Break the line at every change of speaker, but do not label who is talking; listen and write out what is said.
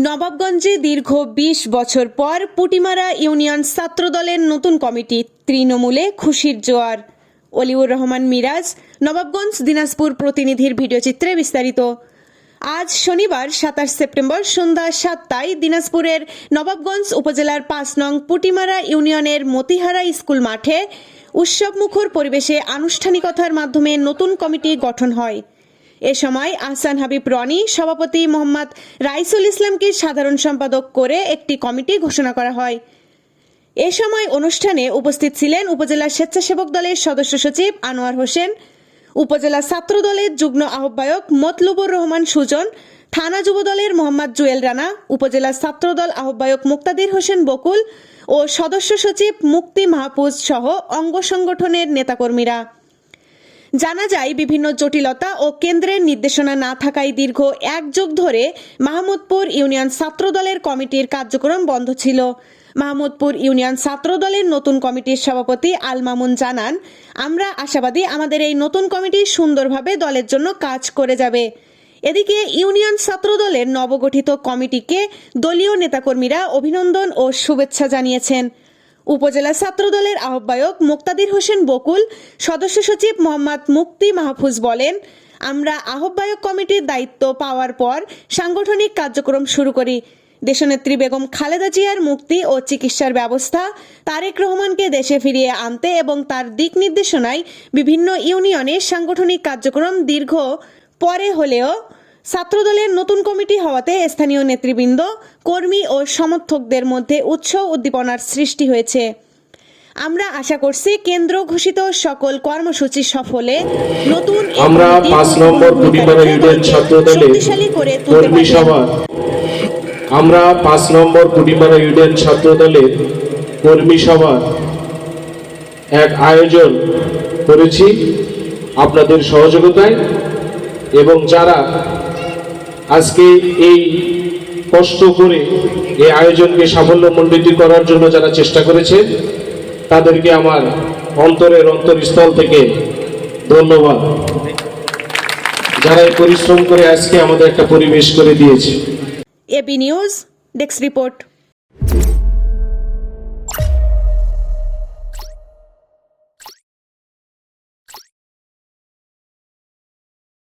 নবাবগঞ্জে দীর্ঘ ২০ বছর পর পুটিমারা ইউনিয়ন ছাত্রদলের নতুন কমিটি, তৃণমূলে খুশির জোয়ার। অলিউর রহমান মিরাজ, নবাবগঞ্জ, দিনাজপুর প্রতিনিধির ভিডিওচিত্রে বিস্তারিত। আজ শনিবার ২৭ সেপ্টেম্বর সন্ধ্যা ৭টায় দিনাজপুরের নবাবগঞ্জ উপজেলার ৫ নং পুটিমারা ইউনিয়নের মতিহারা স্কুল মাঠে উৎসবমুখর পরিবেশে আনুষ্ঠানিকতার মাধ্যমে নতুন কমিটি গঠন হয়। এ সময় আহসান হাবিব রনি, সভাপতি মোহাম্মদ রাইসুল ইসলামকে সাধারণ সম্পাদক করে একটি কমিটি ঘোষণা করা হয়। এ সময় অনুষ্ঠানে উপস্থিত ছিলেন উপজেলা স্বেচ্ছাসেবক দলের সদস্য সচিব আনোয়ার হোসেন, উপজেলা ছাত্র দলের যুগ্ম আহ্বায়ক মতলুবুর রহমান সুজন, থানা যুব দলের মোহাম্মদ জুয়েল রানা, উপজেলা ছাত্রদল আহ্বায়ক মুক্তাদির হোসেন বকুল ও সদস্য সচিব মুক্তি মাহফুজ সহ অঙ্গ সংগঠনের নেতাকর্মীরা। জানা যায়, বিভিন্ন জটিলতা ও কেন্দ্রের নির্দেশনা না থাকায় দীর্ঘ ১ যুগ ধরে মাহমুদপুর ইউনিয়ন ছাত্রদলের কমিটির কার্যক্রম বন্ধ ছিল। মাহমুদপুর ইউনিয়ন ছাত্রদলের নতুন কমিটির সভাপতি আল মামুন জানান, আমরা আশাবাদী আমাদের এই নতুন কমিটি সুন্দরভাবে দলের জন্য কাজ করে যাবে। এদিকে ইউনিয়ন ছাত্রদলের নবগঠিত কমিটিকে দলীয় নেতাকর্মীরা অভিনন্দন ও শুভেচ্ছা জানিয়েছেন। উপজেলা ছাত্রদলের আহ্বায়ক মুক্তাদির হোসেন বকুল, সদস্য সচিব মোহাম্মদ মুক্তি মাহফুজ বলেন, আমরা আহ্বায়ক কমিটির দায়িত্ব পাওয়ার পর সাংগঠনিক কার্যক্রম শুরু করি। দেশনেত্রী বেগম খালেদা জিয়ার মুক্তি ও চিকিৎসার ব্যবস্থা, তারেক রহমানকে দেশে ফিরিয়ে আনতে এবং তার দিক নির্দেশনায় বিভিন্ন ইউনিয়নের সাংগঠনিক কার্যক্রম দীর্ঘ পরে হলেও ছাত্রদলের নতুন কমিটি হওয়াতে স্থানীয় নেতৃবৃন্দ, কর্মী ও সমর্থকদের মধ্যে উৎসাহ উদ্দীপনার সৃষ্টি হয়েছে। আমরা আশা করছি কেন্দ্র ঘোষিত সকল কর্মসূচি সফলে নতুন
আমরা ৫ নম্বর পুটিমারা ইউনিয়ন ছাত্রদলের কর্মী সভা আমরা ৫ নম্বর পুটিমারা ইউনিয়ন ছাত্রদলের কর্মী সভা এক আয়োজন করেছি আপনাদের সহযোগিতায়, এবং যারা আজকে এই কষ্ট করে এই আয়োজনকে সাফল্যমণ্ডিত করার জন্য যারা চেষ্টা করেছে, তাদেরকে আমার অন্তরের অন্তরস্থল থেকে ধন্যবাদ। যারা এই পরিশ্রম করে আজকে আমাদের একটা পরিবেশ করে দিয়েছে।
AB news desk report.